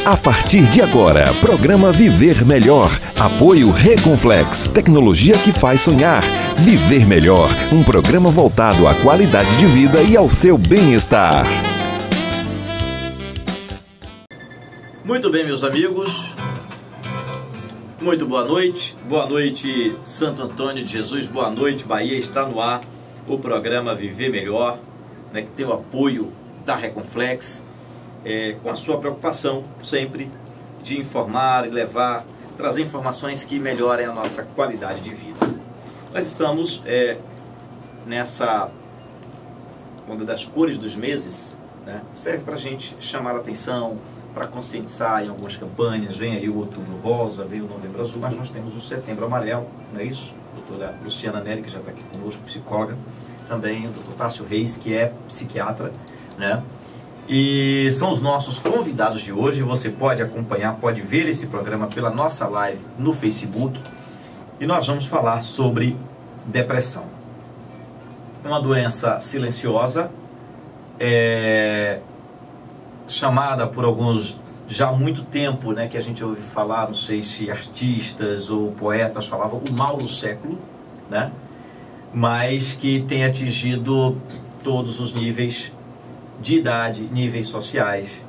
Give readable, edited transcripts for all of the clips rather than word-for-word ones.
A partir de agora, programa Viver Melhor. Apoio Reconflex, tecnologia que faz sonhar. Viver Melhor, um programa voltado à qualidade de vida e ao seu bem-estar. Muito bem, meus amigos. Muito boa noite. Boa noite, Santo Antônio de Jesus. Boa noite, Bahia. Está no ar o programa Viver Melhor, né, que tem o apoio da Reconflex, com a sua preocupação sempre de informar e levar, trazer informações que melhorem a nossa qualidade de vida. Nós estamos nessa onda das cores dos meses, né? Serve para a gente chamar a atenção, para conscientizar em algumas campanhas. Vem aí o Outubro Rosa, vem o Novembro Azul, mas nós temos o Setembro Amarelo, não é isso? A doutora Luciana Neri, que já está aqui conosco, psicóloga, também o doutor Tássio Reis, que é psiquiatra, né? E são os nossos convidados de hoje. Você pode acompanhar, pode ver esse programa pela nossa live no Facebook. E nós vamos falar sobre depressão. Uma doença silenciosa, chamada por alguns já há muito tempo, né, que a gente ouve falar, não sei se artistas ou poetas falavam, o mal do século, né? Mas que tem atingido todos os níveis de idade, níveis sociais,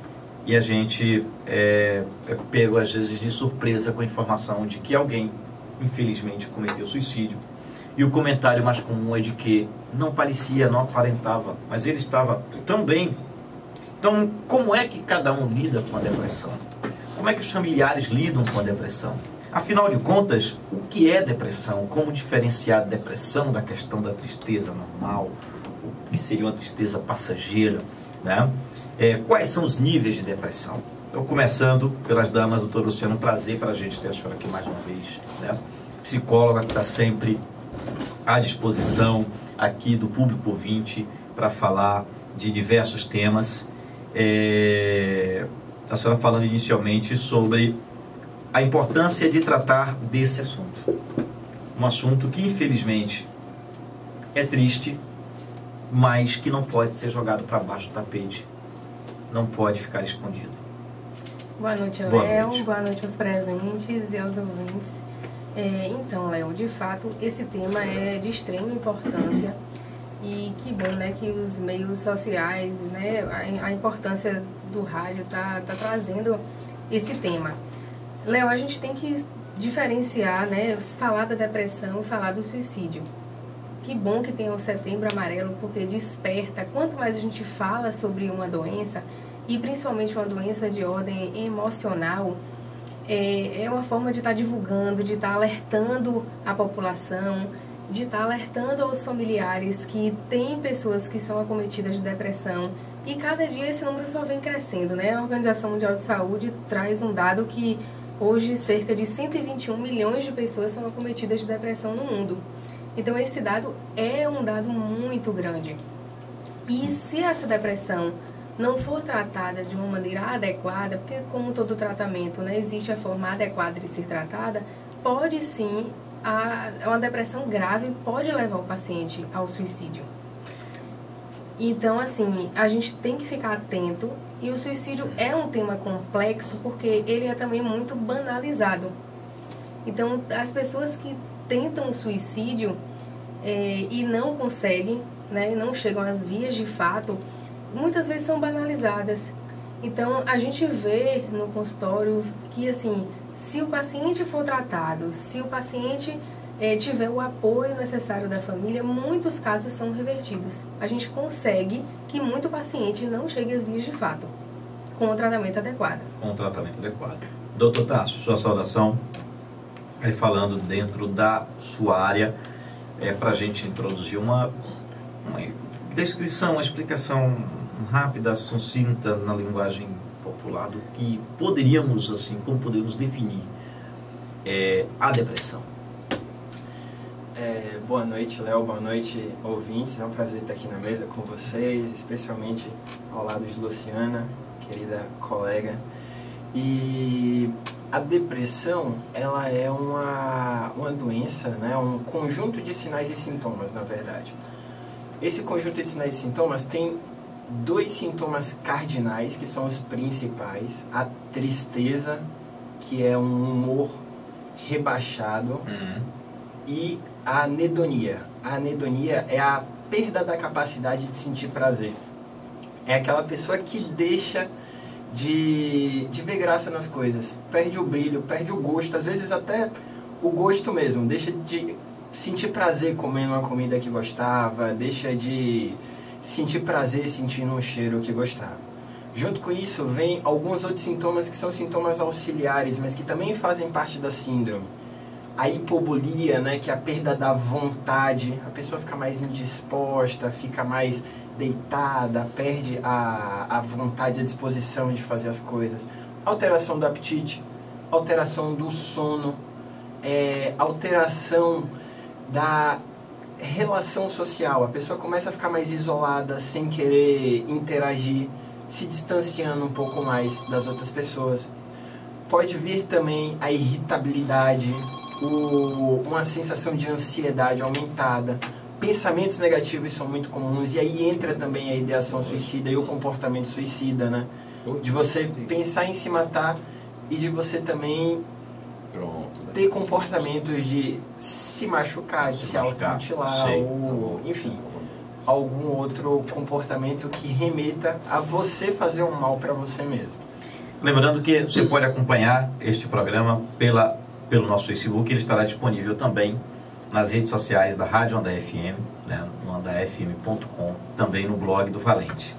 e a gente é pego às vezes de surpresa com a informação de que alguém, infelizmente, cometeu suicídio, e o comentário mais comum é de que não parecia, não aparentava, mas ele estava tão bem. Então, como é que cada um lida com a depressão? Como é que os familiares lidam com a depressão? Afinal de contas, o que é depressão? Como diferenciar a depressão da questão da tristeza normal, o que seria uma tristeza passageira, né? Quais são os níveis de depressão? Então, começando pelas damas, doutor Luciano, prazer para a gente ter a senhora aqui mais uma vez, né? Psicóloga que está sempre à disposição aqui do público ouvinte para falar de diversos temas. A senhora falando inicialmente sobre a importância de tratar desse assunto. Um assunto que, infelizmente, é triste, mas que não pode ser jogado para baixo do tapete, não pode ficar escondido. Boa noite, Léo. Boa noite aos presentes e aos ouvintes. Então, Léo, de fato, esse tema é de extrema importância e que bom, né, que os meios sociais, né, a importância do rádio tá trazendo esse tema. Léo, a gente tem que diferenciar, né, falar da depressão e falar do suicídio. Que bom que tem o Setembro Amarelo, porque desperta. Quanto mais a gente fala sobre uma doença, e principalmente uma doença de ordem emocional, é uma forma de estar divulgando, de estar alertando a população, de estar alertando aos familiares que tem pessoas que são acometidas de depressão. E cada dia esse número só vem crescendo, né? A Organização Mundial de Saúde traz um dado que hoje cerca de 121 milhões de pessoas são acometidas de depressão no mundo. Então esse dado é um dado muito grande. E se essa depressão não for tratada de uma maneira adequada, porque como todo tratamento, né, existe a forma adequada de ser tratada, pode sim, uma depressão grave pode levar o paciente ao suicídio. Então, assim, a gente tem que ficar atento, e o suicídio é um tema complexo porque ele é também muito banalizado. Então, as pessoas que tentam o suicídio e não conseguem, né, não chegam às vias de fato, muitas vezes são banalizadas. Então, a gente vê no consultório que, assim, se o paciente for tratado, se o paciente tiver o apoio necessário da família, muitos casos são revertidos. A gente consegue que muito paciente não chegue às vias de fato, com o tratamento adequado. Com o tratamento adequado. Doutor Tássio, sua saudação. Aí falando dentro da sua área, para a gente introduzir uma descrição, uma explicação rápida, sucinta, na linguagem popular, do que poderíamos, assim, como poderíamos definir a depressão. Boa noite, Léo, boa noite, ouvintes. É um prazer estar aqui na mesa com vocês, especialmente ao lado de Luciana, querida colega. E a depressão, ela é uma doença, né, um conjunto de sinais e sintomas, na verdade. Esse conjunto de sinais e sintomas tem 2 sintomas cardinais, que são os principais. A tristeza, que é um humor rebaixado, e a anedonia. A anedonia é a perda da capacidade de sentir prazer. É aquela pessoa que deixa de ver graça nas coisas, perde o brilho, perde o gosto, às vezes até o gosto mesmo, deixa de sentir prazer comendo uma comida que gostava, deixa de sentir prazer sentindo um cheiro que gostava. Junto com isso vem alguns outros sintomas que são sintomas auxiliares, mas que também fazem parte da síndrome. A hipobolia, né, que é a perda da vontade, a pessoa fica mais indisposta, fica mais deitada, perde a vontade, a disposição de fazer as coisas. Alteração do apetite, alteração do sono, alteração da relação social. A pessoa começa a ficar mais isolada, sem querer interagir, se distanciando um pouco mais das outras pessoas. Pode vir também a irritabilidade, uma sensação de ansiedade aumentada. Pensamentos negativos são muito comuns, e aí entra também a ideação suicida e o comportamento suicida, né? De você pensar em se matar e de você também ter comportamentos de se machucar, de se automutilar, ou enfim, algum outro comportamento que remeta a você fazer um mal para você mesmo. Lembrando que você pode acompanhar este programa pelo nosso Facebook, ele estará disponível também nas redes sociais da Rádio Onda FM, né, no andafm.com, também no blog do Valente.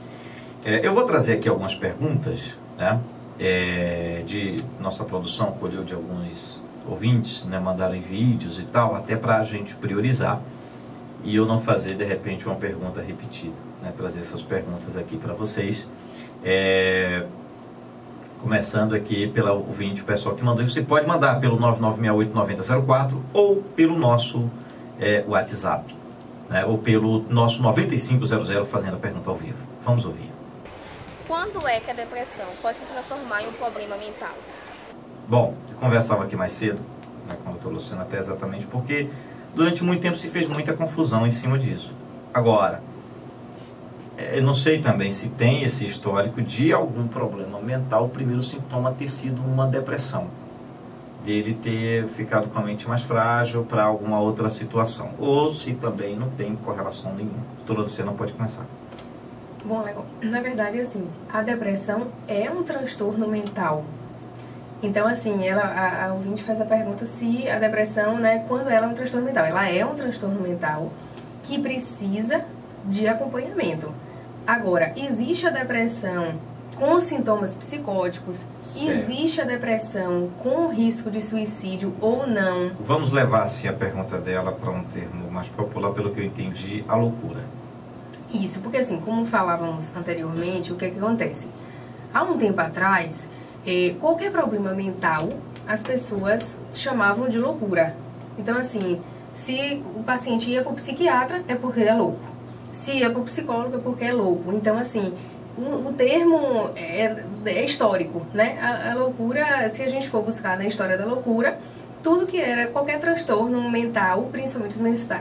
Eu vou trazer aqui algumas perguntas, né, de nossa produção, colheu de alguns ouvintes, né, mandaram em vídeos e tal, até para a gente priorizar e eu não fazer de repente uma pergunta repetida, né, trazer essas perguntas aqui para vocês. Começando aqui pela ouvinte, o pessoal que mandou. Você pode mandar pelo 9968-9004 ou pelo nosso WhatsApp, né? Ou pelo nosso 9500 fazendo a pergunta ao vivo. Vamos ouvir. Quando é que a depressão pode se transformar em um problema mental? Bom, eu conversava aqui mais cedo, né, com a doutora Luciana, até exatamente porque durante muito tempo se fez muita confusão em cima disso. Agora, eu não sei também se tem esse histórico de algum problema mental, o primeiro sintoma ter sido uma depressão, dele ter ficado com a mente mais frágil para alguma outra situação, ou se também não tem correlação nenhuma. Doutora Luciana, pode começar. Bom, na verdade, assim, a depressão é um transtorno mental. Então, assim, a ouvinte faz a pergunta se a depressão, né, quando ela é um transtorno mental. Ela é um transtorno mental que precisa de acompanhamento. Agora, existe a depressão com sintomas psicóticos? Certo. Existe a depressão com risco de suicídio ou não? Vamos levar, assim, a pergunta dela para um termo mais popular, pelo que eu entendi, a loucura. Isso, porque assim, como falávamos anteriormente, o que acontece? Há um tempo atrás, qualquer problema mental, as pessoas chamavam de loucura. Então, assim, se o paciente ia para o psiquiatra, é porque ele é louco. Se ia para o psicólogo, é porque é louco. Então, assim, o termo é histórico, né? A loucura, se a gente for buscar na história da loucura, tudo que era qualquer transtorno mental, principalmente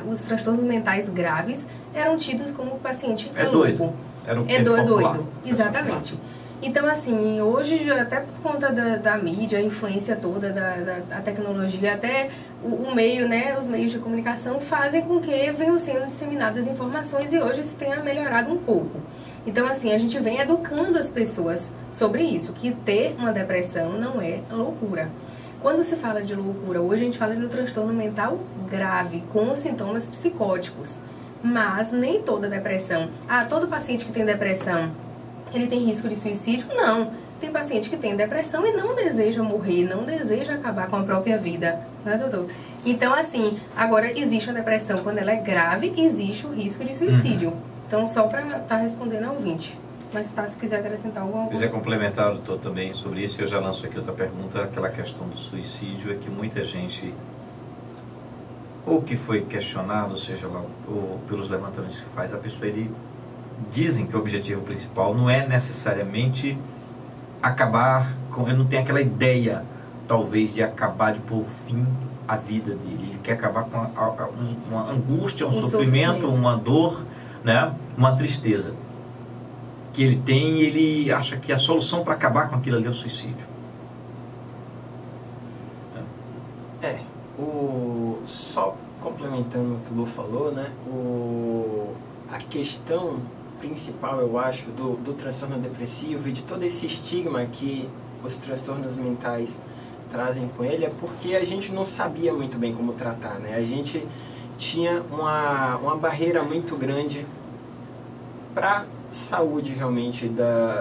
os transtornos mentais graves, eram tidos como o paciente louco. Doido. Era o doido. Exatamente. Então, assim, hoje, até por conta da mídia, a influência toda da tecnologia, até o meio, né, os meios de comunicação fazem com que venham sendo disseminadas informações e hoje isso tenha melhorado um pouco. Então, assim, a gente vem educando as pessoas sobre isso, que ter uma depressão não é loucura. Quando se fala de loucura, hoje a gente fala de um transtorno mental grave, com os sintomas psicóticos. Mas nem toda depressão. Todo paciente que tem depressão, ele tem risco de suicídio? Não. Tem paciente que tem depressão e não deseja morrer, não deseja acabar com a própria vida, né, doutor? Então, assim, agora existe a depressão quando ela é grave, existe o risco de suicídio. Então, só para estar respondendo ao ouvinte. Mas tá, se quiser acrescentar alguma coisa. Se quiser complementar, doutor, também sobre isso, eu já lanço aqui outra pergunta. Aquela questão do suicídio é que muita gente, ou que foi questionado, seja lá, ou pelos levantamentos que faz, a pessoa, dizem que o objetivo principal não é necessariamente acabar com... Ele não tem aquela ideia, talvez, de acabar, de pôr fim à vida dele. Ele quer acabar com uma angústia, um sofrimento, uma dor, né? Uma tristeza. que ele tem, ele acha que a solução para acabar com aquilo ali é o suicídio. Só complementando o que o Lu falou, né? A questão principal, eu acho, do transtorno depressivo e de todo esse estigma que os transtornos mentais trazem com ele é porque a gente não sabia muito bem como tratar, né? A gente tinha uma barreira muito grande para saúde realmente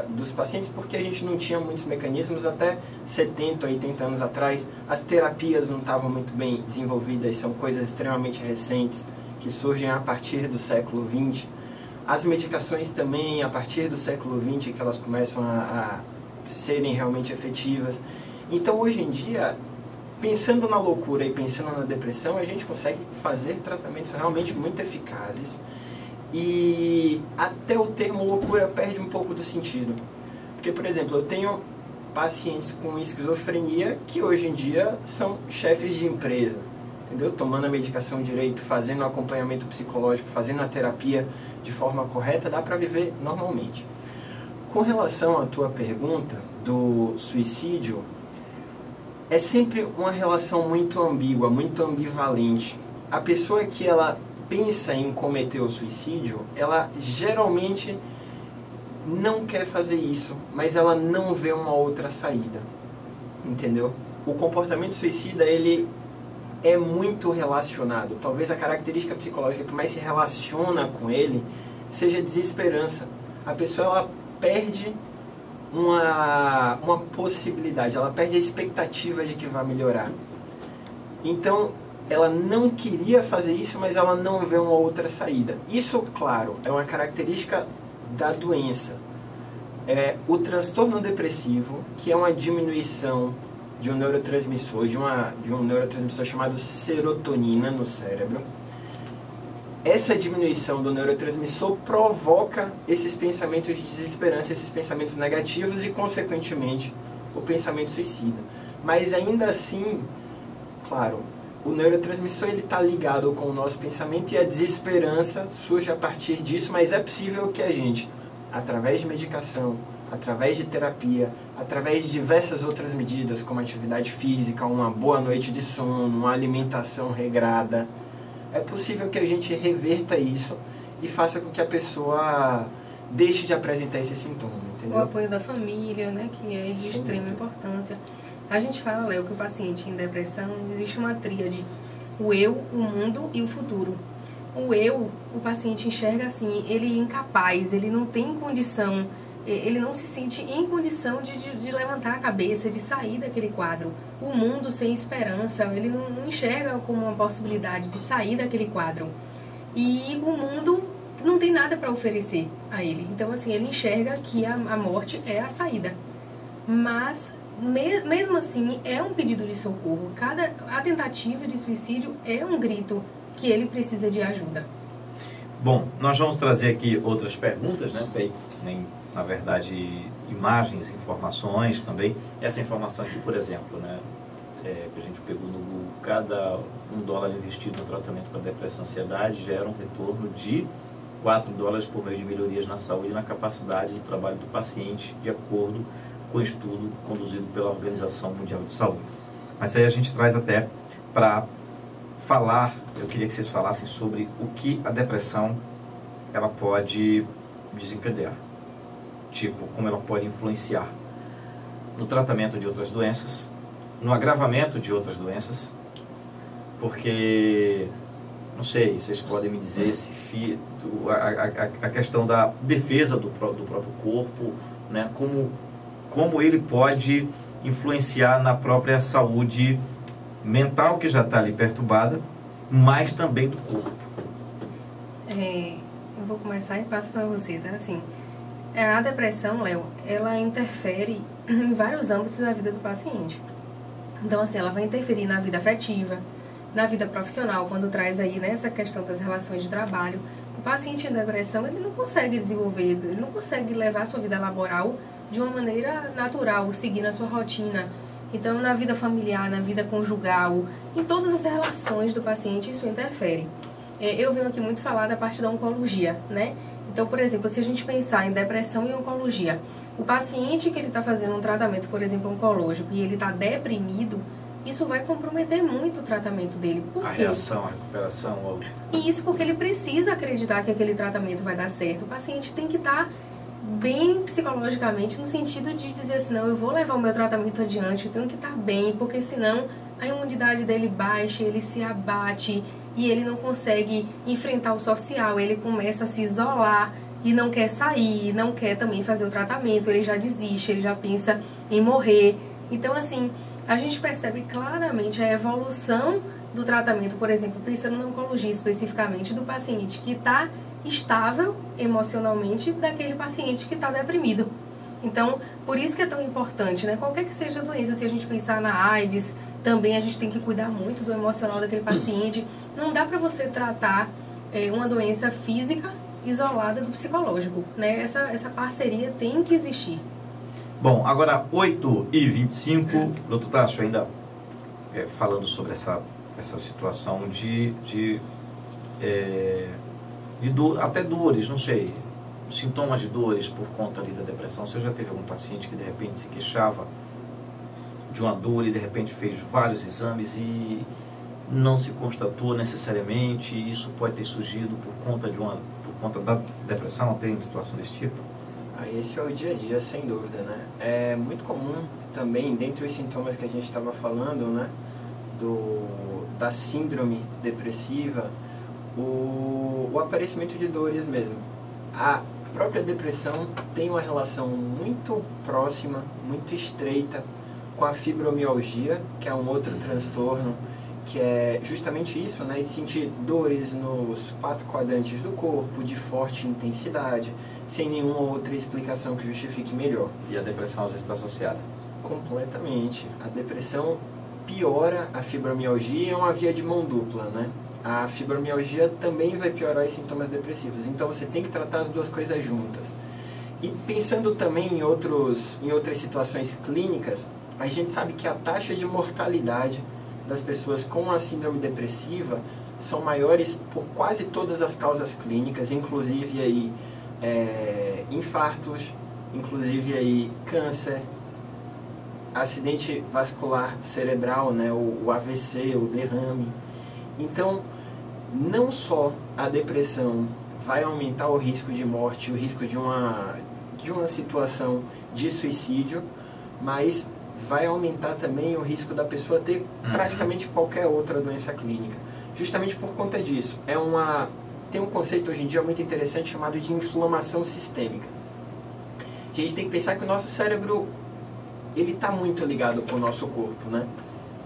dos pacientes, porque a gente não tinha muitos mecanismos. Até 70, 80 anos atrás, as terapias não estavam muito bem desenvolvidas, são coisas extremamente recentes que surgem a partir do século XX. As medicações também, a partir do século XX, que elas começam a serem realmente efetivas. Então, hoje em dia, pensando na loucura e pensando na depressão, a gente consegue fazer tratamentos realmente muito eficazes. E até o termo loucura perde um pouco do sentido. Porque, por exemplo, eu tenho pacientes com esquizofrenia que hoje em dia são chefes de empresa, entendeu? Tomando a medicação direito, fazendo o acompanhamento psicológico, fazendo a terapia de forma correta, dá para viver normalmente. Com relação à tua pergunta do suicídio, é sempre uma relação muito ambígua, muito ambivalente. A pessoa que ela pensa em cometer o suicídio, ela geralmente não quer fazer isso, mas ela não vê uma outra saída, entendeu? O comportamento suicida, ele é muito relacionado. Talvez a característica psicológica que mais se relaciona com ele seja a desesperança. A pessoa, ela perde uma possibilidade, ela perde a expectativa de que vai melhorar. Então, ela não queria fazer isso, mas ela não vê uma outra saída. Isso, claro, é uma característica da doença. O transtorno depressivo, que é uma diminuição de um neurotransmissor, de um neurotransmissor chamado serotonina no cérebro. Essa diminuição do neurotransmissor provoca esses pensamentos de desesperança, esses pensamentos negativos e, consequentemente, o pensamento suicida. Mas ainda assim, claro, o neurotransmissor está ligado com o nosso pensamento e a desesperança surge a partir disso, mas é possível que a gente, através de medicação, através de terapia, através de diversas outras medidas, como atividade física, uma boa noite de sono, uma alimentação regrada, é possível que a gente reverta isso e faça com que a pessoa deixe de apresentar esse sintoma, entendeu? O apoio da família, né, que é de extrema importância. A gente fala, Léo, que o paciente em depressão existe uma tríade: o eu, o mundo e o futuro. O eu, o paciente enxerga assim, ele é incapaz, ele não tem condição, ele não se sente em condição de levantar a cabeça, de sair daquele quadro. O mundo sem esperança, ele não enxerga como uma possibilidade de sair daquele quadro. E o mundo não tem nada para oferecer a ele. Então, assim, ele enxerga que a morte é a saída. Mas, mesmo assim, é um pedido de socorro. A tentativa de suicídio é um grito que ele precisa de ajuda. Bom, nós vamos trazer aqui outras perguntas, né? Tem, na verdade, imagens, informações também. Essa informação aqui, por exemplo, né? Que a gente pegou no Google, cada $1 investido no tratamento para depressão e ansiedade gera um retorno de $4 por meio de melhorias na saúde e na capacidade de trabalho do paciente, de acordo com o estudo conduzido pela Organização Mundial de Saúde. Mas aí a gente traz até para falar, eu queria que vocês falassem sobre o que a depressão ela pode desencadear, tipo, como ela pode influenciar no tratamento de outras doenças, no agravamento de outras doenças, porque, não sei, vocês podem me dizer se a questão da defesa do próprio corpo, né, como ele pode influenciar na própria saúde mental, que já está ali perturbada, mas também do corpo. Eu vou começar e passo para você, tá? Assim, a depressão, Léo, ela interfere em vários âmbitos da vida do paciente. Então, assim, ela vai interferir na vida afetiva, na vida profissional, quando traz aí, né, essa questão das relações de trabalho. O paciente em depressão, ele não consegue desenvolver, ele não consegue levar a sua vida laboral de uma maneira natural, seguindo a sua rotina. Então, na vida familiar, na vida conjugal, em todas as relações do paciente, isso interfere. Eu venho aqui muito falar da parte da oncologia, né? Então, por exemplo, se a gente pensar em depressão e oncologia, o paciente que ele está fazendo um tratamento, por exemplo, oncológico, e ele está deprimido, isso vai comprometer muito o tratamento dele. Por quê? A reação, a recuperação. E isso porque ele precisa acreditar que aquele tratamento vai dar certo. O paciente tem que estar bem psicologicamente, no sentido de dizer assim, não, eu vou levar o meu tratamento adiante, eu tenho que estar bem, porque senão a imunidade dele baixa, ele se abate e ele não consegue enfrentar o social, ele começa a se isolar e não quer sair, não quer também fazer o tratamento, ele já desiste, ele já pensa em morrer. Então, assim, a gente percebe claramente a evolução do tratamento, por exemplo, pensando na oncologia especificamente, do paciente que está estável emocionalmente daquele paciente que está deprimido. Então, por isso que é tão importante, né? Qualquer que seja a doença, se a gente pensar na AIDS, também a gente tem que cuidar muito do emocional daquele paciente. Não dá para você tratar uma doença física isolada do psicológico, né? Essa parceria tem que existir. Bom, agora 8h25, doutor Tássio, ainda falando sobre essa situação até dores, não sei, sintomas de dores por conta ali da depressão. Você já teve algum paciente que de repente se queixava de uma dor e de repente fez vários exames e não se constatou necessariamente, e isso pode ter surgido por conta da depressão? Tem situação desse tipo? Esse é o dia a dia, sem dúvida, né? É muito comum também, dentre os sintomas que a gente estava falando, né, da síndrome depressiva, o aparecimento de dores mesmo. A própria depressão tem uma relação muito próxima, muito estreita com a fibromialgia, que é um outro transtorno, que é justamente isso, né, de sentir dores nos 4 quadrantes do corpo, de forte intensidade, sem nenhuma outra explicação que justifique melhor. E a depressão às vezes está associada? Completamente. A depressão piora a fibromialgia, é uma via de mão dupla, né? A fibromialgia também vai piorar os sintomas depressivos, então você tem que tratar as duas coisas juntas. E pensando também em outras situações clínicas, a gente sabe que a taxa de mortalidade das pessoas com a síndrome depressiva são maiores por quase todas as causas clínicas, inclusive aí infartos, inclusive aí câncer, acidente vascular cerebral, né, o AVC, o derrame. Então, não só a depressão vai aumentar o risco de morte, o risco de uma situação de suicídio, mas vai aumentar também o risco da pessoa ter praticamente qualquer outra doença clínica. Justamente por conta disso. Tem um conceito hoje em dia muito interessante chamado de inflamação sistêmica. A gente tem que pensar que o nosso cérebro ele está muito ligado com o nosso corpo, né?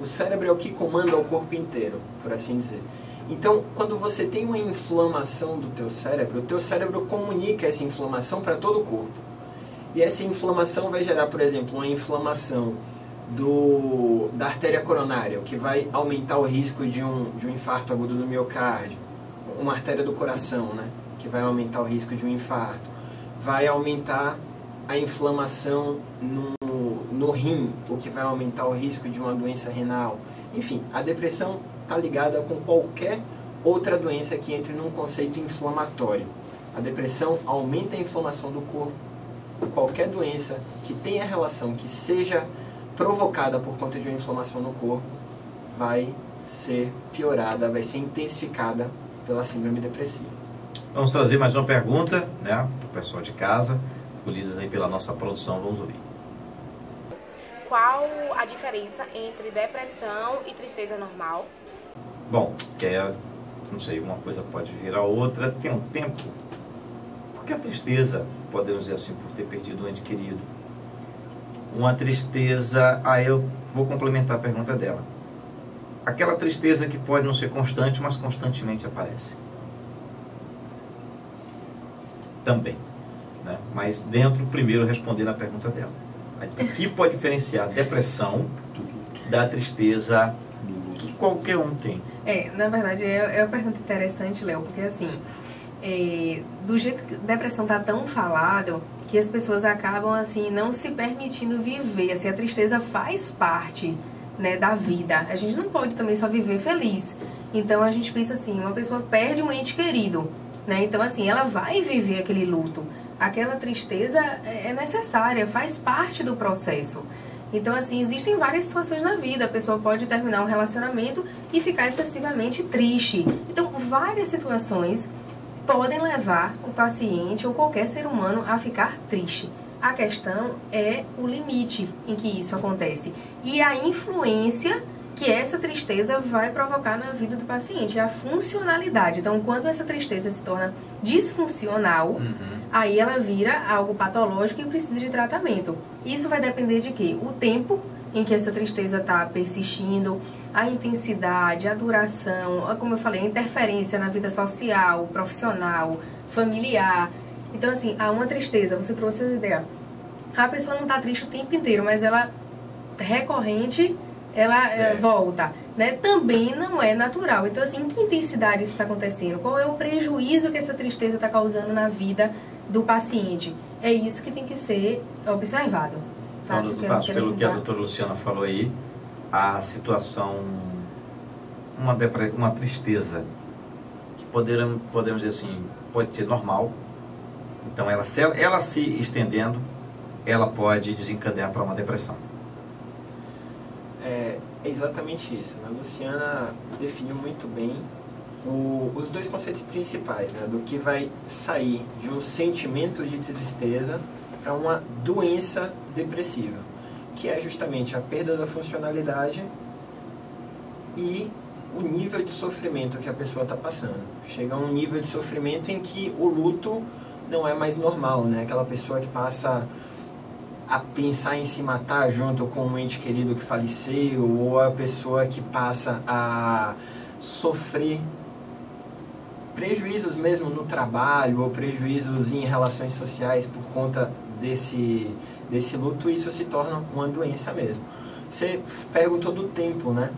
O cérebro é o que comanda o corpo inteiro, por assim dizer. Então, quando você tem uma inflamação do teu cérebro, o teu cérebro comunica essa inflamação para todo o corpo. E essa inflamação vai gerar, por exemplo, uma inflamação da artéria coronária, o que vai aumentar o risco de um infarto agudo do miocárdio. Uma artéria do coração, né, que vai aumentar o risco de um infarto. Vai aumentar a inflamação no rim, o que vai aumentar o risco de uma doença renal. Enfim, a depressão está ligada com qualquer outra doença que entre num conceito inflamatório. A depressão aumenta a inflamação do corpo. Qualquer doença que tenha relação, que seja provocada por conta de uma inflamação no corpo, vai ser piorada, vai ser intensificada pela síndrome depressiva. Vamos trazer mais uma pergunta, né, do pessoal de casa, escolhidas aí pela nossa produção. Vamos ouvir. Qual a diferença entre depressão e tristeza normal? Bom, não sei, uma coisa pode virar outra, tem um tempo. Porque a tristeza, podemos dizer assim, por ter perdido um ente querido, uma tristeza, eu vou complementar a pergunta dela. Aquela tristeza que pode não ser constante, mas constantemente aparece. Também, né? Mas dentro, primeiro, respondendo a pergunta dela. O que pode diferenciar a depressão da tristeza que qualquer um tem? Na verdade, é uma pergunta interessante, Léo, porque assim, do jeito que a depressão está tão falado, que as pessoas acabam assim não se permitindo viver. Assim, a tristeza faz parte, né, da vida. A gente não pode também só viver feliz. Então a gente pensa assim, uma pessoa perde um ente querido. né? Então, assim, ela vai viver aquele luto. Aquela tristeza é necessária, faz parte do processo. Então, assim, existem várias situações na vida. A pessoa pode terminar um relacionamento e ficar excessivamente triste. Então, várias situações podem levar o paciente ou qualquer ser humano a ficar triste. A questão é o limite em que isso acontece e a influência que essa tristeza vai provocar na vida do paciente, a funcionalidade. Então, quando essa tristeza se torna disfuncional, aí ela vira algo patológico e precisa de tratamento. Isso vai depender de quê? O tempo em que essa tristeza está persistindo, a intensidade, a duração, como eu falei, a interferência na vida social, profissional, familiar. Então, assim, há uma tristeza, você trouxe a ideia. A pessoa não está triste o tempo inteiro, mas ela recorrente, ela volta, né? Também não é natural. Então, assim, em que intensidade isso está acontecendo? Qual é o prejuízo que essa tristeza está causando na vida do paciente? É isso que tem que ser observado. Então, doutor, pelo que a doutora Luciana falou aí, a situação, uma tristeza, que podemos dizer assim, pode ser normal. Então, ela se estendendo, ela pode desencadear para uma depressão. É exatamente isso. A Luciana definiu muito bem os dois conceitos principais, né, do que vai sair de um sentimento de tristeza para uma doença depressiva, que é justamente a perda da funcionalidade e o nível de sofrimento que a pessoa está passando. Chega a um nível de sofrimento em que o luto não é mais normal, né? Aquela pessoa que passa a pensar em se matar junto com um ente querido que faleceu, ou a pessoa que passa a sofrer prejuízos mesmo no trabalho, ou prejuízos em relações sociais por conta desse luto, isso se torna uma doença mesmo. Você perguntou do tempo, né?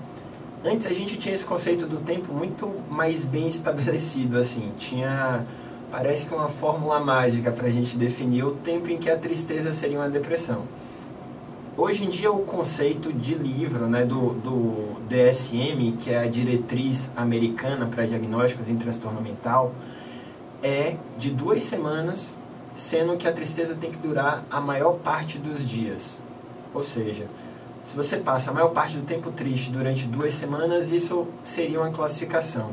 Antes a gente tinha esse conceito do tempo muito mais bem estabelecido, assim, parece que uma fórmula mágica para a gente definir o tempo em que a tristeza seria uma depressão. Hoje em dia o conceito de livro, né, do DSM, que é a diretriz americana para diagnósticos em transtorno mental, é de 2 semanas, sendo que a tristeza tem que durar a maior parte dos dias. Ou seja, se você passa a maior parte do tempo triste durante 2 semanas, isso seria uma classificação.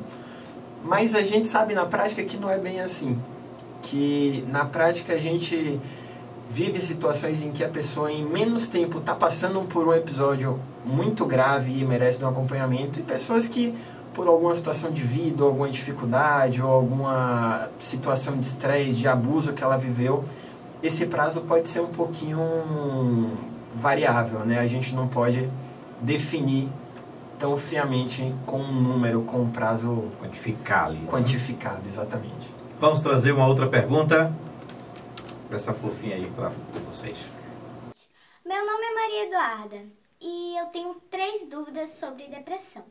Mas a gente sabe na prática que não é bem assim. Que na prática a gente vive situações em que a pessoa em menos tempo está passando por um episódio muito grave e merece um acompanhamento, e pessoas que por alguma situação de vida, ou alguma dificuldade, ou alguma situação de estresse, de abuso que ela viveu, esse prazo pode ser um pouquinho variável, né? A gente não pode definir tão friamente com um número, com um prazo quantificado, né? Exatamente. Vamos trazer uma outra pergunta para essa fofinha aí para vocês. Meu nome é Maria Eduarda e eu tenho 3 dúvidas sobre depressão.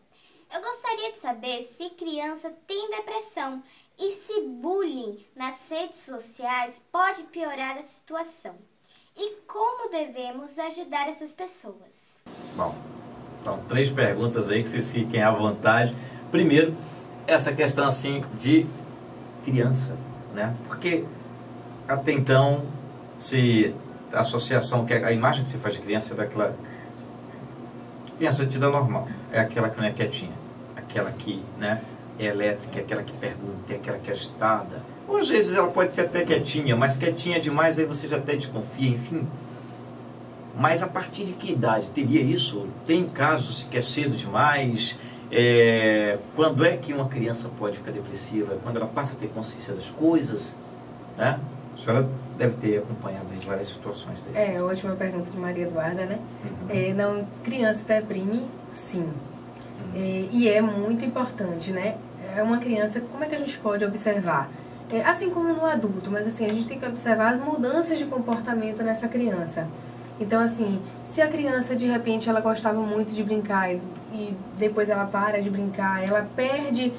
Eu gostaria de saber se criança tem depressão e se bullying nas redes sociais pode piorar a situação. E como devemos ajudar essas pessoas? Bom, então 3 perguntas aí que vocês fiquem à vontade. Primeiro, essa questão assim de criança, né? Porque até então, se a associação, que a imagem que se faz de criança é daquela criança tida normal, é aquela que não é quietinha, aquela que, né, é elétrica, é aquela que pergunta, é aquela que é agitada. Ou às vezes ela pode ser até quietinha, mas quietinha demais aí você já até desconfia, enfim. Mas a partir de que idade teria isso? Tem casos que é cedo demais? Quando é que uma criança pode ficar depressiva? Quando ela passa a ter consciência das coisas, né? A senhora deve ter acompanhado em várias situações dessas. Ótima pergunta de Maria Eduarda, né? Não, criança deprime, sim. E é muito importante, né? É uma criança, como é que a gente pode observar? Assim como no adulto, mas assim, a gente tem que observar as mudanças de comportamento nessa criança. Então, assim, se a criança, de repente, ela gostava muito de brincar e depois ela para de brincar, ela perde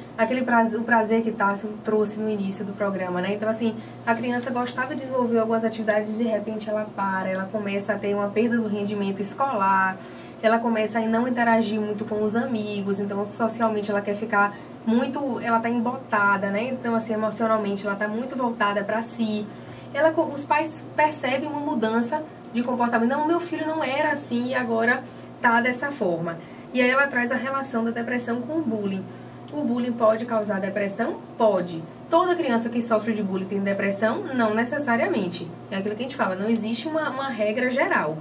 o prazer que Tássio trouxe no início do programa, né? Então, assim, a criança gostava de desenvolver algumas atividades e, de repente, ela para, ela começa a ter uma perda do rendimento escolar, ela começa a não interagir muito com os amigos, então, socialmente, ela quer ficar ela está embotada, né? Então, assim, emocionalmente, ela está muito voltada para si. Os pais percebem uma mudança de comportamento. Não, meu filho não era assim e agora tá dessa forma. E aí ela traz a relação da depressão com o bullying. O bullying pode causar depressão? Pode. Toda criança que sofre de bullying tem depressão? Não necessariamente. É aquilo que a gente fala, não existe uma regra geral.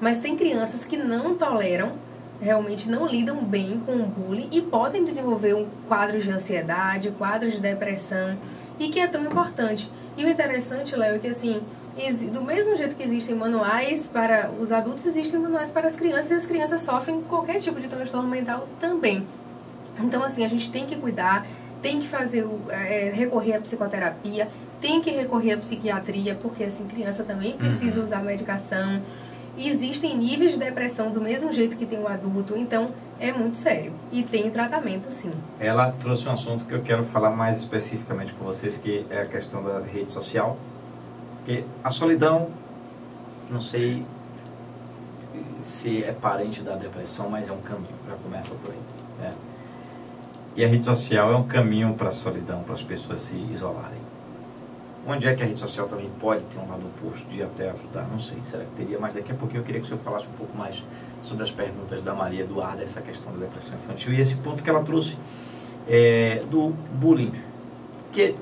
Mas tem crianças que não toleram, realmente não lidam bem com o bullying e podem desenvolver um quadro de ansiedade, quadro de depressão, e que é tão importante. E o interessante, Léo, é que assim, do mesmo jeito que existem manuais para os adultos, existem manuais para as crianças, e as crianças sofrem qualquer tipo de transtorno mental também. Então, assim, a gente tem que cuidar, tem que fazer recorrer à psicoterapia, tem que recorrer à psiquiatria, porque, assim, criança também precisa usar medicação. E existem níveis de depressão do mesmo jeito que tem o adulto, então é muito sério. E tem tratamento, sim. Ela trouxe um assunto que eu quero falar mais especificamente com vocês, que é a questão da rede social. Porque a solidão, não sei se é parente da depressão, mas é um caminho, já começa por aí, né? E a rede social é um caminho para a solidão, para as pessoas se isolarem. Onde é que a rede social também pode ter um lado oposto de até ajudar? Não sei, será que teria? Mas daqui a pouquinho eu queria que o senhor falasse um pouco mais sobre as perguntas da Maria Eduarda, essa questão da depressão infantil e esse ponto que ela trouxe do bullying, que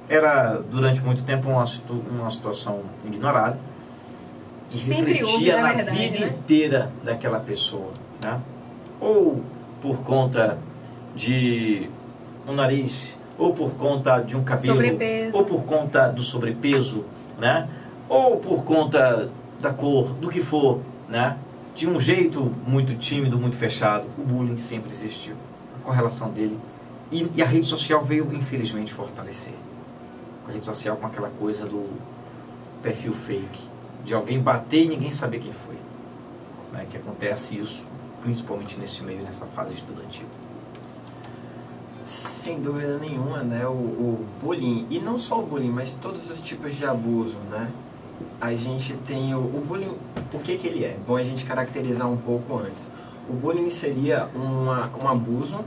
era durante muito tempo uma situação ignorada, que refletia na vida inteira daquela pessoa, né? Ou por conta de um nariz, ou por conta de um cabelo, ou por conta do sobrepeso, né? Ou por conta da cor, do que for, né? De um jeito muito tímido, muito fechado, o bullying sempre existiu, a correlação dele. E a rede social veio, infelizmente, fortalecer. A rede social com aquela coisa do perfil fake, de alguém bater e ninguém saber quem foi, né? Que acontece isso, principalmente nesse meio, nessa fase estudantil. Sem dúvida nenhuma, né, o bullying, e não só o bullying, mas todos os tipos de abuso, né? A gente tem o bullying, o que ele é? Bom a gente caracterizar um pouco antes. O bullying seria um abuso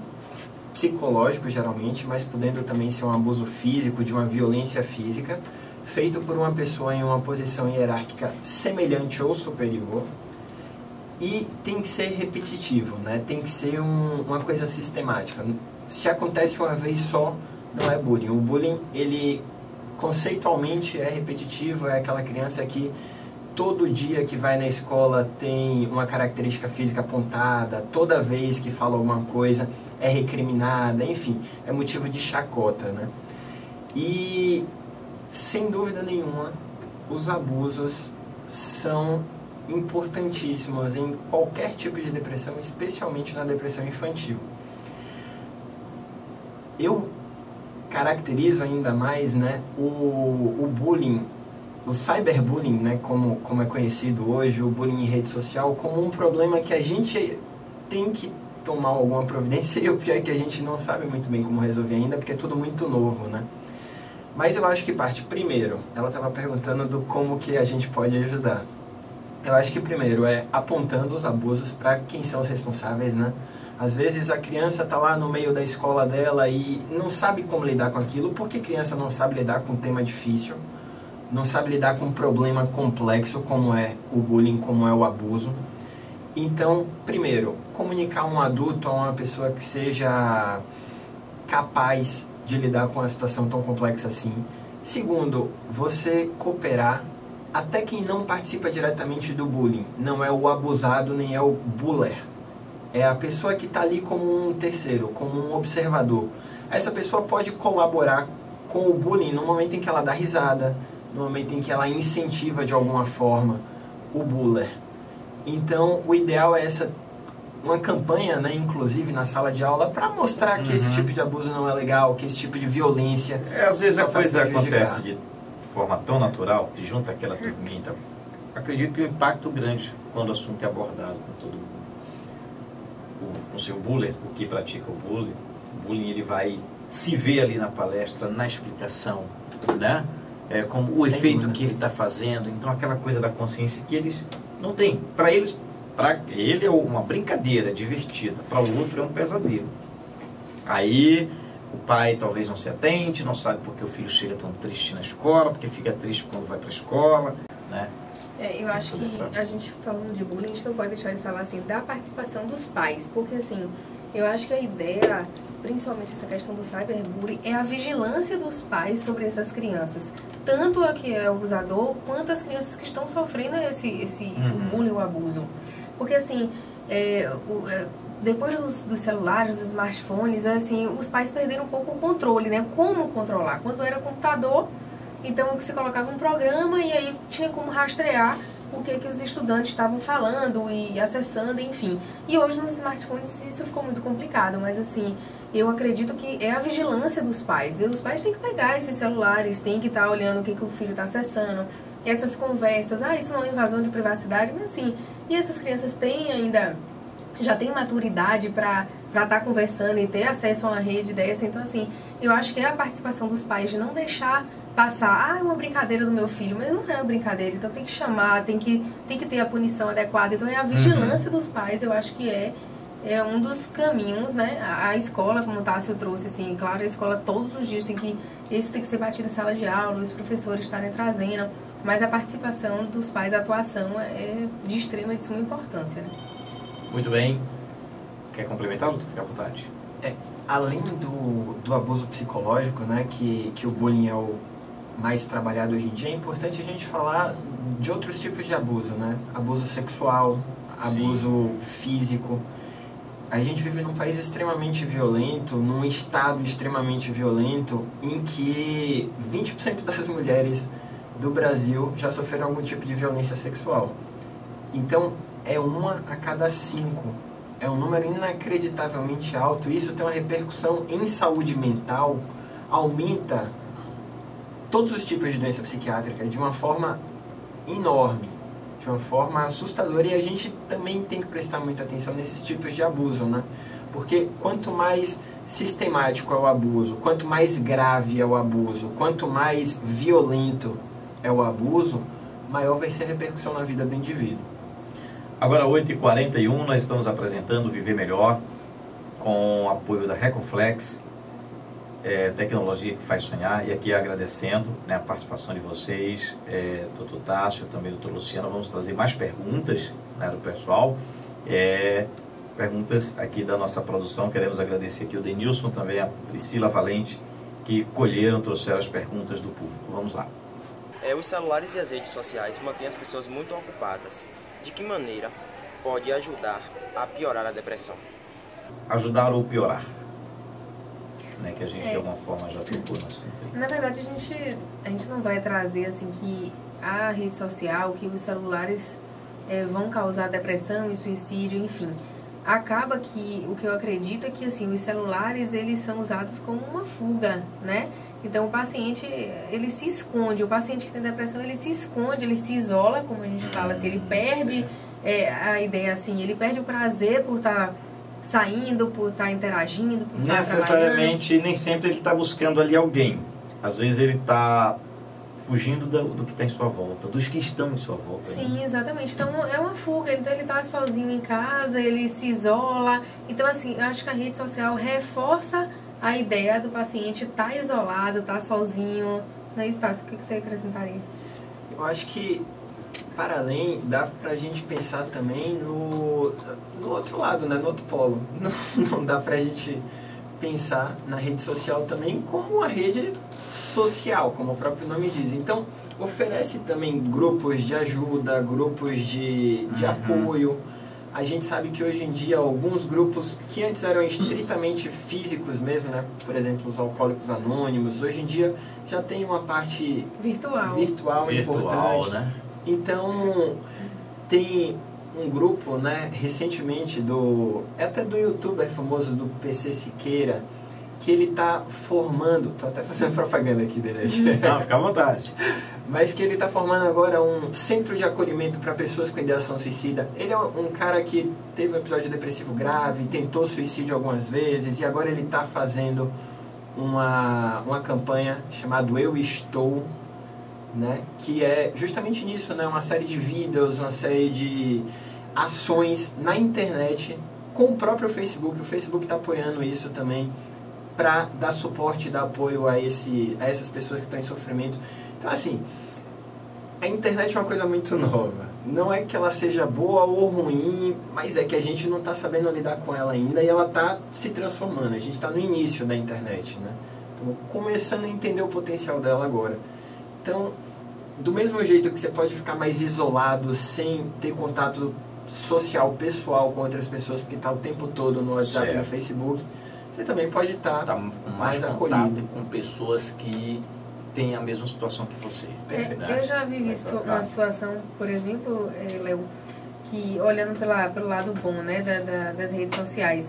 psicológico, geralmente, mas podendo também ser um abuso físico, de uma violência física, feito por uma pessoa em uma posição hierárquica semelhante ou superior, e tem que ser repetitivo, né? Tem que ser uma coisa sistemática. Se acontece uma vez só, não é bullying. O bullying, ele conceitualmente é repetitivo, é aquela criança que todo dia que vai na escola tem uma característica física apontada, toda vez que fala alguma coisa é recriminada, enfim, é motivo de chacota, né? E, sem dúvida nenhuma, os abusos são importantíssimos em qualquer tipo de depressão, especialmente na depressão infantil. Eu caracterizo ainda mais, né, o bullying, o cyberbullying, né, como é conhecido hoje, o bullying em rede social, como um problema que a gente tem que tomar alguma providência, e o pior é que a gente não sabe muito bem como resolver ainda, porque é tudo muito novo, né? Mas eu acho que parte, primeiro, ela estava perguntando do como que a gente pode ajudar. Eu acho que primeiro é apontando os abusos para quem são os responsáveis, né? Às vezes a criança está lá no meio da escola dela e não sabe como lidar com aquilo, porque criança não sabe lidar com um tema difícil, não sabe lidar com um problema complexo como é o bullying, como é o abuso. Então, primeiro, comunicar um adulto a uma pessoa que seja capaz de lidar com uma situação tão complexa assim. Segundo, você cooperar, até quem não participa diretamente do bullying, não é o abusado nem é o buller. É a pessoa que está ali como um terceiro, como um observador. Essa pessoa pode colaborar com o bullying no momento em que ela dá risada, no momento em que ela incentiva de alguma forma o buller. Então, o ideal é uma campanha, né, inclusive na sala de aula, para mostrar que esse tipo de abuso não é legal, que esse tipo de violência... Às vezes a coisa acontece de forma tão natural, que junta aquela turminha. Então, acredito que o impacto grande quando o assunto é abordado com todo mundo. O seu bullying, o que pratica o bullying ele vai se ver ali na palestra, na explicação, né? Como o efeito que ele está fazendo. Então, aquela coisa da consciência que eles não têm. Para ele é uma brincadeira divertida, para o outro é um pesadelo. Aí o pai talvez não se atente, não sabe porque o filho chega tão triste na escola, porque fica triste quando vai para a escola, né? Eu acho que a gente falando de bullying, a gente não pode deixar de falar assim da participação dos pais, porque assim, eu acho que a ideia, principalmente essa questão do cyberbullying, é a vigilância dos pais sobre essas crianças, tanto a que é o abusador, quanto as crianças que estão sofrendo esse bullying ou abuso. Porque assim, depois dos celulares, dos smartphones, assim, os pais perderam um pouco o controle, né? Como controlar? Quando era computador, então você colocava um programa e aí tinha como rastrear o que os estudantes estavam falando e acessando, enfim. E hoje nos smartphones isso ficou muito complicado, mas assim, eu acredito que é a vigilância dos pais. E os pais têm que pegar esses celulares, têm que estar olhando o que o filho está acessando, essas conversas, isso não é invasão de privacidade, mas assim, e essas crianças têm ainda, já têm maturidade para estar conversando e ter acesso a uma rede dessa. Então assim, eu acho que é a participação dos pais de não deixar passar, é uma brincadeira do meu filho, mas não é uma brincadeira, então tem que chamar, tem que ter a punição adequada. Então é a vigilância dos pais, eu acho que é um dos caminhos, né? A escola, como o Tássio trouxe, assim, claro, a escola todos os dias isso tem que ser batido em sala de aula, os professores estarem trazendo, mas a participação dos pais, a atuação é de extrema e de suma importância, né? Muito bem. Quer complementar, Luto? Fica à vontade. Além do abuso psicológico, né, que o bullying é o mais trabalhado hoje em dia, é importante a gente falar de outros tipos de abuso, né? Abuso sexual, abuso físico. A gente vive num país extremamente violento, num estado extremamente violento, em que 20% das mulheres do Brasil já sofreram algum tipo de violência sexual. Então, é 1 a cada 5. É um número inacreditavelmente alto. Isso tem uma repercussão em saúde mental, aumenta todos os tipos de doença psiquiátrica de uma forma enorme, de uma forma assustadora, e a gente também tem que prestar muita atenção nesses tipos de abuso, né? Porque quanto mais sistemático é o abuso, quanto mais grave é o abuso, quanto mais violento é o abuso, maior vai ser a repercussão na vida do indivíduo. Agora, 8h41, nós estamos apresentando Viver Melhor, com o apoio da Reconflex, tecnologia que faz sonhar, e aqui agradecendo, né, a participação de vocês, Dr. Tássio, também Dr. Luciano. Vamos trazer mais perguntas, né, do pessoal, perguntas aqui da nossa produção. Queremos agradecer aqui o Denilson, também a Priscila Valente, que trouxeram as perguntas do público. Vamos lá. Os celulares e as redes sociais mantêm as pessoas muito ocupadas. De que maneira pode ajudar a piorar a depressão? Ajudar ou piorar? Né, que a gente de alguma forma já tocou no assunto. Na verdade, a gente não vai trazer assim que a rede social, que os celulares vão causar depressão e suicídio, enfim. Acaba que o que eu acredito é que assim, os celulares eles são usados como uma fuga, né? Então o paciente ele se esconde, o paciente que tem depressão ele se esconde, ele se isola, como a gente fala, assim, ele perde a ideia assim, ele perde o prazer por estar saindo, por estar interagindo, por estar necessariamente, nem sempre ele está buscando ali alguém. Às vezes ele está fugindo do que está em sua volta, dos que estão em sua volta. Sim, né? Exatamente. Então é uma fuga, então ele está sozinho em casa, ele se isola. Então assim, eu acho que a rede social reforça a ideia do paciente estar isolado, estar sozinho. Não é isso, Tássio? O que você acrescentaria? Eu acho que, para além, dá pra gente pensar também no outro lado, né? No outro polo. Não dá pra gente pensar na rede social também como uma rede social, como o próprio nome diz. Então, oferece também grupos de ajuda, grupos de apoio. A gente sabe que hoje em dia alguns grupos que antes eram estritamente físicos mesmo, né? Por exemplo, os Alcoólicos Anônimos, hoje em dia já tem uma parte virtual importante. Né? Então, tem um grupo, né, recentemente, até do youtuber famoso, do PC Siqueira, que ele está formando, estou até fazendo propaganda aqui dele. Não, fica à vontade. Mas que ele está formando agora um centro de acolhimento para pessoas com ideação suicida. Ele é um cara que teve um episódio depressivo grave, tentou suicídio algumas vezes, e agora ele está fazendo uma campanha chamada Eu Estou, né, que é justamente nisso, né, uma série de vídeos, uma série de ações na internet com o próprio Facebook. O Facebook está apoiando isso também, para dar suporte, dar apoio a essas pessoas que estão em sofrimento. Então, assim, a internet é uma coisa muito nova. Não é que ela seja boa ou ruim, mas é que a gente não está sabendo lidar com ela ainda e ela está se transformando. A gente está no início da internet, né? Então, começando a entender o potencial dela agora. Então, do mesmo jeito que você pode ficar mais isolado, sem ter contato social, pessoal com outras pessoas, porque está o tempo todo no WhatsApp e no Facebook, você também pode estar mais acolhido com pessoas que têm a mesma situação que você. Eu já vivi uma situação, por exemplo, Léo, que olhando pelo lado bom, né, das redes sociais,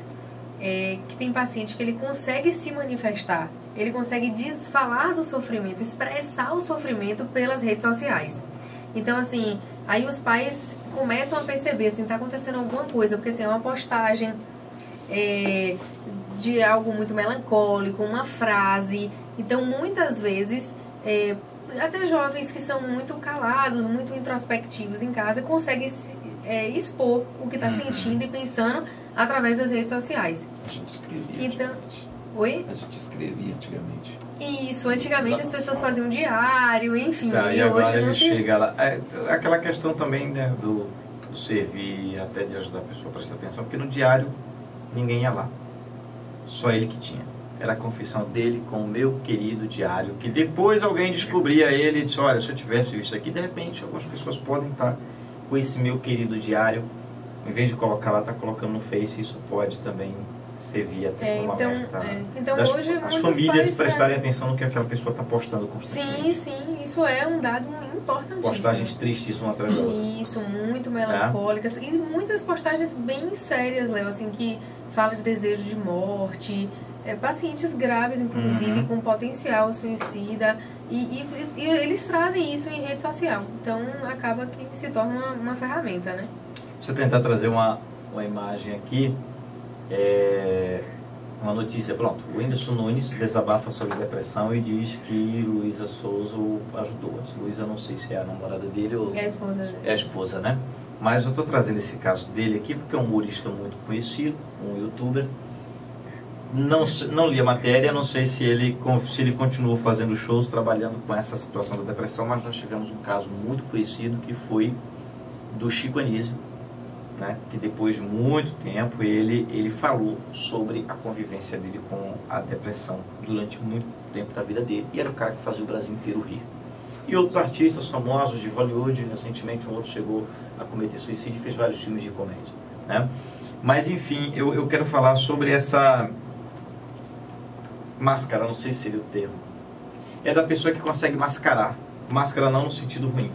que tem paciente que ele consegue se manifestar, ele consegue falar do sofrimento, expressar o sofrimento pelas redes sociais. Então, assim, aí os pais começam a perceber, assim, tá acontecendo alguma coisa, porque assim, é uma postagem de algo muito melancólico, uma frase. Então, muitas vezes, até jovens que são muito calados, muito introspectivos em casa, conseguem expor o que está sentindo e pensando através das redes sociais. A gente escrevia antigamente. Oi? A gente escrevia antigamente. Isso, antigamente as pessoas faziam um diário, enfim. E agora ele chega lá. Aquela questão também, né, do servir, até de ajudar a pessoa a prestar atenção, porque no diário ninguém ia lá. Só ele que tinha. Era a confissão dele com o meu querido diário, que depois alguém descobria ele e disse, olha, se eu tivesse visto aqui, de repente algumas pessoas podem estar com esse meu querido diário, em vez de colocar lá, tá colocando no Face, isso pode também servir até como alerta. Então hoje as famílias prestarem atenção no que aquela pessoa está postando constantemente. Sim, isso é um dado importantíssimo. Postagens tristes uma atrás da outra. Isso, muito melancólicas. E muitas postagens bem sérias, Léo, assim, que fala de desejo de morte, pacientes graves, inclusive, com potencial suicida. E eles trazem isso em rede social. Então acaba que se torna uma ferramenta, né? Deixa eu tentar trazer uma imagem aqui. Uma notícia, pronto. O Whindersson Nunes desabafa sobre depressão e diz que Luísa Souza o ajudou. Luísa, não sei se é a namorada dele ou... É a esposa dele. É a esposa, né? Mas eu estou trazendo esse caso dele aqui porque é um humorista muito conhecido, um youtuber. Não li a matéria, não sei se ele continua fazendo shows, trabalhando com essa situação da depressão, mas nós tivemos um caso muito conhecido que foi do Chico Anísio, né, que depois de muito tempo ele falou sobre a convivência dele com a depressão durante muito tempo da vida dele, e era o cara que fazia o Brasil inteiro rir. E outros artistas famosos de Hollywood, recentemente um outro chegou a cometer suicídio e fez vários filmes de comédia, né? Mas enfim, eu quero falar sobre essa máscara, não sei se seria o termo, é da pessoa que consegue mascarar, máscara não no sentido ruim,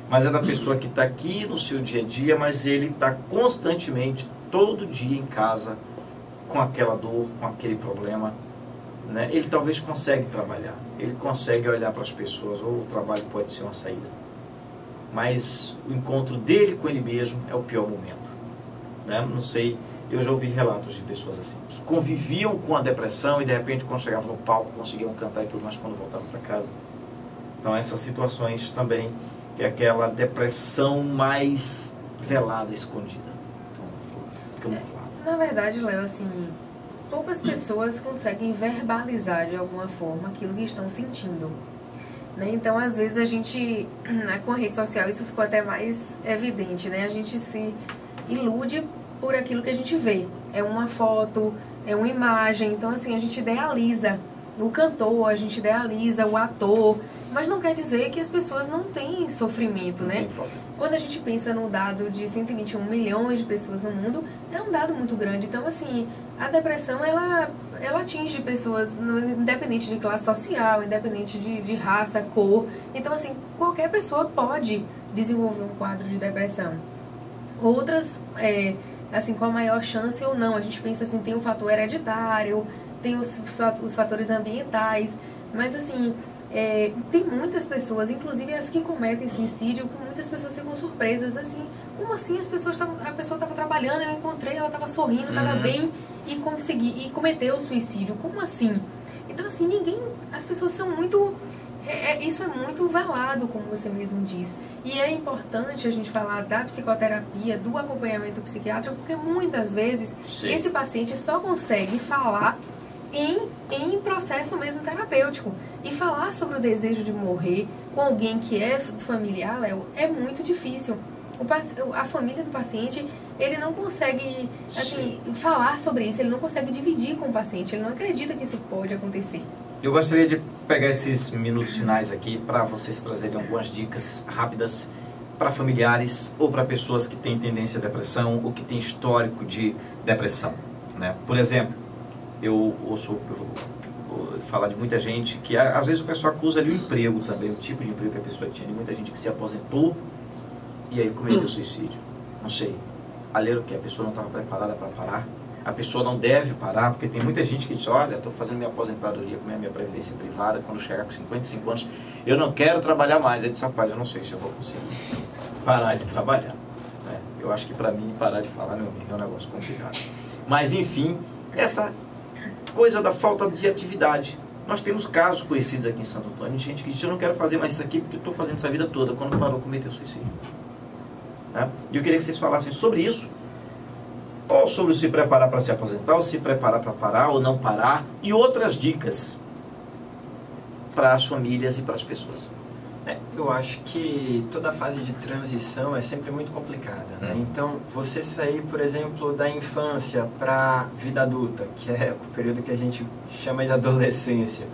mas é da pessoa que está aqui no seu dia a dia, mas ele está constantemente, todo dia em casa, com aquela dor, com aquele problema, né? Ele talvez consegue trabalhar, ele consegue olhar para as pessoas, ou o trabalho pode ser uma saída, mas o encontro dele com ele mesmo é o pior momento, né? Não sei, eu já ouvi relatos de pessoas assim, que conviviam com a depressão e de repente quando chegavam no palco conseguiam cantar e tudo, mas quando voltavam para casa. Então essas situações também, é aquela depressão mais velada, escondida, camuflada. Na verdade, Léo, assim, poucas pessoas conseguem verbalizar de alguma forma aquilo que estão sentindo, né? Então, às vezes a gente, com a rede social, isso ficou até mais evidente, né? A gente se ilude por aquilo que a gente vê. É uma foto, é uma imagem, então assim, a gente idealiza o cantor, a gente idealiza o ator, mas não quer dizer que as pessoas não têm sofrimento, né? Quando a gente pensa no dado de 121 milhões de pessoas no mundo, é um dado muito grande. Então, assim, a depressão, ela atinge pessoas, independente de classe social, independente de raça, cor. Então, assim, qualquer pessoa pode desenvolver um quadro de depressão. Outras, assim, com a maior chance ou não. A gente pensa assim, tem o fator hereditário, tem os fatores ambientais, mas assim, tem muitas pessoas, inclusive as que cometem suicídio, muitas pessoas ficam surpresas, assim, como assim a pessoa estava trabalhando, eu encontrei, ela estava sorrindo, estava bem e cometeu o suicídio, como assim? Então assim, as pessoas são muito, isso é muito velado, como você mesmo disse, e é importante a gente falar da psicoterapia, do acompanhamento psiquiátrico, porque muitas vezes esse paciente só consegue falar em processo mesmo terapêutico. E falar sobre o desejo de morrer com alguém que é familiar, Léo, é muito difícil. A família do paciente, ele não consegue assim, falar sobre isso, ele não consegue dividir com o paciente, ele não acredita que isso pode acontecer. Eu gostaria de pegar esses minutos finais aqui para vocês trazerem algumas dicas rápidas para familiares ou para pessoas que têm tendência à depressão ou que têm histórico de depressão, né? Por exemplo, eu ouço falar de muita gente que às vezes o pessoal acusa ali o emprego também, o tipo de emprego que a pessoa tinha. Muita gente que se aposentou e aí cometeu suicídio. Não sei. Alheiro que a pessoa não estava preparada para parar. A pessoa não deve parar, porque tem muita gente que diz, olha, estou fazendo minha aposentadoria com a minha previdência privada, quando chegar com 55 anos, eu não quero trabalhar mais. Aí diz, rapaz, eu não sei se eu vou conseguir parar de trabalhar. Eu acho que para mim, parar de falar, meu amigo, é um negócio complicado. Mas, enfim, essa coisa da falta de atividade. Nós temos casos conhecidos aqui em Santo Antônio, de gente que diz, eu não quero fazer mais isso aqui porque eu estou fazendo essa vida toda, quando parou, cometeu suicídio. E eu queria que vocês falassem sobre isso, ou sobre se preparar para se aposentar, ou se preparar para parar ou não parar, e outras dicas para as famílias e para as pessoas. Eu acho que toda fase de transição é sempre muito complicada, né? Então, você sair, por exemplo, da infância para a vida adulta, que é o período que a gente chama de adolescência,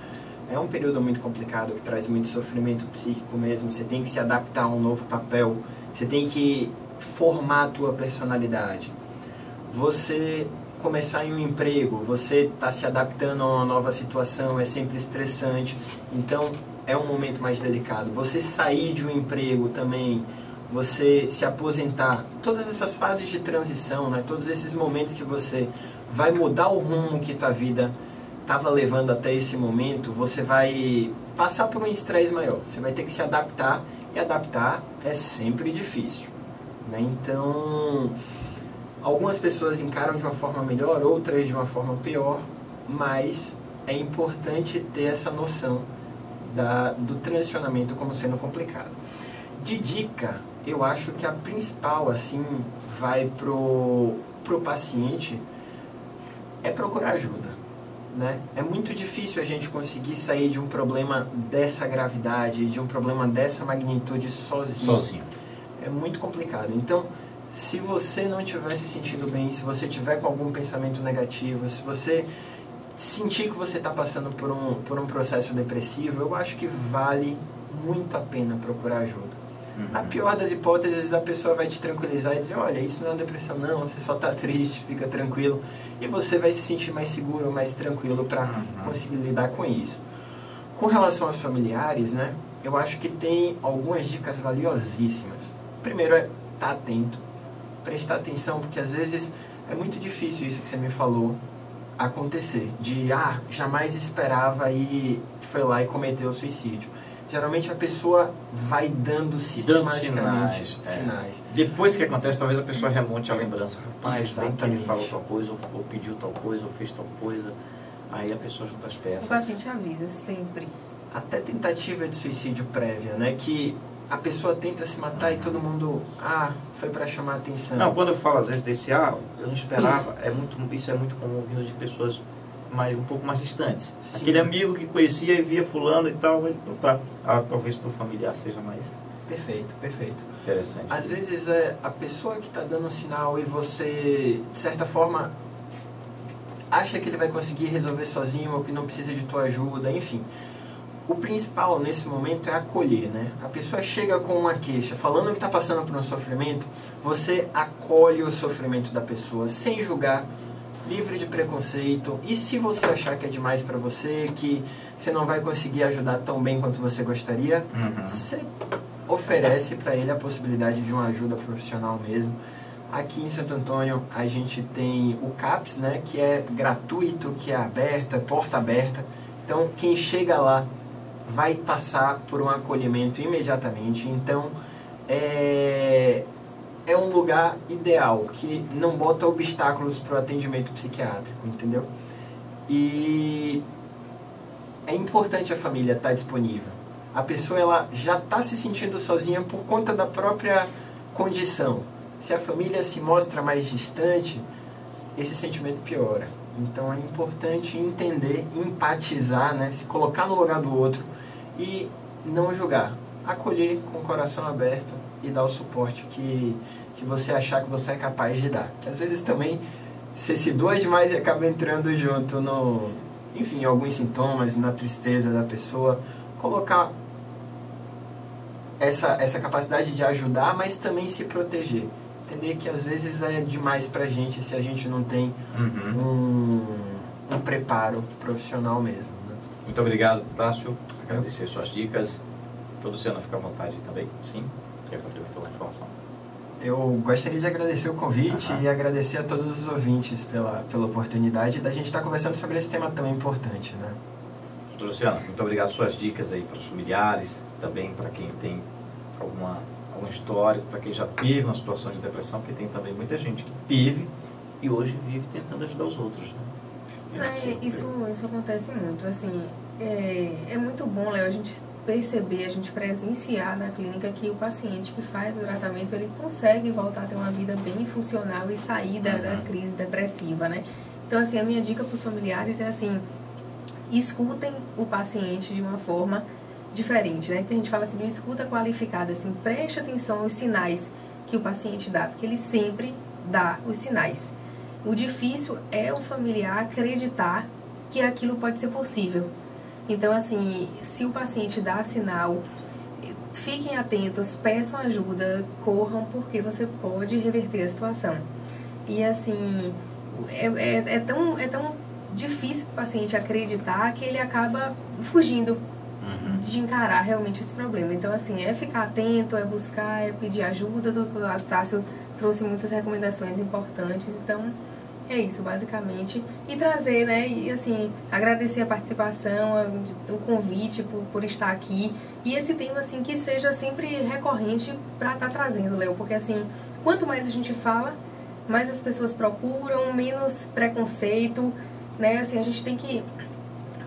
é um período muito complicado, que traz muito sofrimento psíquico mesmo. Você tem que se adaptar a um novo papel, você tem que formar a tua personalidade. Você começar em um emprego, você está se adaptando a uma nova situação, é sempre estressante, então é um momento mais delicado. Você sair de um emprego também, você se aposentar, todas essas fases de transição, né? Todos esses momentos que você vai mudar o rumo que tua vida estava levando até esse momento, você vai passar por um estresse maior, você vai ter que se adaptar, e adaptar é sempre difícil, né? Então, algumas pessoas encaram de uma forma melhor, outras de uma forma pior, mas é importante ter essa noção do transicionamento como sendo complicado. De dica, eu acho que a principal, assim, vai pro paciente é procurar ajuda, né? É muito difícil a gente conseguir sair de um problema dessa gravidade, de um problema dessa magnitude sozinho. É muito complicado. Então, se você não estiver se sentindo bem, se você estiver com algum pensamento negativo, se você sentir que você está passando por um processo depressivo, eu acho que vale muito a pena procurar ajuda. Na pior das hipóteses, a pessoa vai te tranquilizar e dizer, olha, isso não é depressão não, você só está triste, fica tranquilo. E você vai se sentir mais seguro, mais tranquilo para conseguir lidar com isso. Com relação aos familiares, né, eu acho que tem algumas dicas valiosíssimas. Primeiro é estar atento, prestar atenção, porque às vezes é muito difícil isso que você me falou acontecer, de jamais esperava e foi lá e cometeu o suicídio. Geralmente a pessoa vai dando sistematicamente sinais. Depois que acontece, talvez a pessoa remonte a lembrança. Rapaz, bem que ele falou tal coisa, ou pediu tal coisa, ou fez tal coisa. Aí a pessoa junta as peças. O paciente avisa sempre. Até tentativa de suicídio prévia, né? Que a pessoa tenta se matar e todo mundo, foi para chamar a atenção. Não, quando eu falo às vezes desse, eu não esperava, isso é muito comum vindo de pessoas um pouco mais distantes. Sim. Aquele amigo que conhecia e via fulano e tal, não tá. Talvez para o familiar seja mais... Perfeito. Interessante. Às vezes a pessoa que está dando um sinal e você, de certa forma, acha que ele vai conseguir resolver sozinho ou que não precisa de tua ajuda, enfim. O principal nesse momento é acolher, né? A pessoa chega com uma queixa, falando que está passando por um sofrimento, você acolhe o sofrimento da pessoa, sem julgar, livre de preconceito. E se você achar que é demais para você, que você não vai conseguir ajudar tão bem quanto você gostaria, você oferece para ele a possibilidade de uma ajuda profissional mesmo. Aqui em Santo Antônio a gente tem o CAPS, né? Que é gratuito, que é aberto, é porta aberta. Então quem chega lá vai passar por um acolhimento imediatamente. Então é um lugar ideal, que não bota obstáculos para o atendimento psiquiátrico, entendeu? E é importante a família estar disponível. A pessoa ela já está se sentindo sozinha por conta da própria condição. Se a família se mostra mais distante, esse sentimento piora. Então é importante entender, empatizar, né? Se colocar no lugar do outro e não julgar. Acolher com o coração aberto e dar o suporte que você achar que você é capaz de dar. Que às vezes também você se doa demais e acaba entrando junto no, enfim, em alguns sintomas, na tristeza da pessoa. Colocar essa capacidade de ajudar, mas também se proteger. Entender que às vezes é demais pra gente se a gente não tem um preparo profissional mesmo. Né? Muito obrigado, Tássio. Agradecer suas dicas. Luciana, fica à vontade também. Sim, quer contribuir com a informação? Eu gostaria de agradecer o convite e agradecer a todos os ouvintes pela oportunidade da gente estar conversando sobre esse tema tão importante, né? Luciana, muito obrigado por suas dicas aí para os familiares, também para quem tem algum histórico, para quem já teve uma situação de depressão, porque tem também muita gente que teve e hoje vive tentando ajudar os outros, né? Isso acontece muito, assim, é muito bom, Léo, a gente perceber, a gente presenciar na clínica que o paciente que faz o tratamento, ele consegue voltar a ter uma vida bem funcional e sair da crise depressiva, né? Então, assim, a minha dica para os familiares é assim, escutem o paciente de uma forma diferente, né? Que a gente fala assim, de escuta qualificada, assim, preste atenção aos sinais que o paciente dá, porque ele sempre dá os sinais. O difícil é o familiar acreditar que aquilo pode ser possível. Então, assim, se o paciente dá sinal, fiquem atentos, peçam ajuda, corram, porque você pode reverter a situação. E, assim, é tão difícil para o paciente acreditar que ele acaba fugindo de encarar realmente esse problema. Então, assim, é ficar atento, é buscar, é pedir ajuda. O doutor Tássio trouxe muitas recomendações importantes, então é isso, basicamente. E trazer, né, e assim, agradecer a participação, o convite por estar aqui. E esse tema, assim, que seja sempre recorrente para estar trazendo, Léo. Porque, assim, quanto mais a gente fala, mais as pessoas procuram, menos preconceito, né? Assim, a gente tem que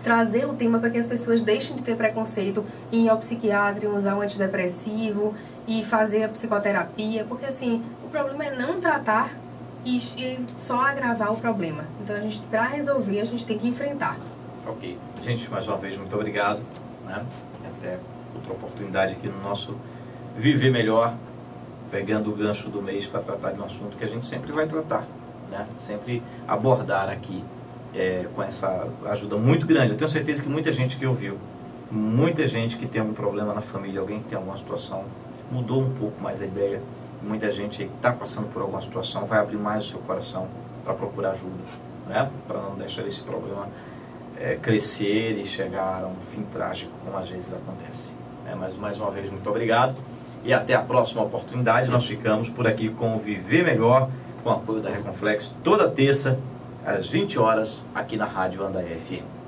trazer o tema para que as pessoas deixem de ter preconceito em ir ao psiquiatra, em usar um antidepressivo e fazer a psicoterapia. Porque, assim, o problema é não tratar e só agravar o problema. Então, a gente, para resolver, a gente tem que enfrentar. Ok. Gente, mais uma vez, muito obrigado, né? Até outra oportunidade aqui no nosso Viver Melhor, pegando o gancho do mês para tratar de um assunto que a gente sempre vai tratar, né? Sempre abordar aqui com essa ajuda muito grande. Eu tenho certeza que muita gente que ouviu, muita gente que tem algum problema na família, alguém que tem alguma situação, mudou um pouco mais a ideia. Muita gente que está passando por alguma situação vai abrir mais o seu coração para procurar ajuda, né? Para não deixar esse problema crescer e chegar a um fim trágico, como às vezes acontece. Mas mais uma vez, muito obrigado e até a próxima oportunidade. Nós ficamos por aqui com o Viver Melhor, com o apoio da Reconflex, toda terça às 20 horas aqui na Rádio Anda FM.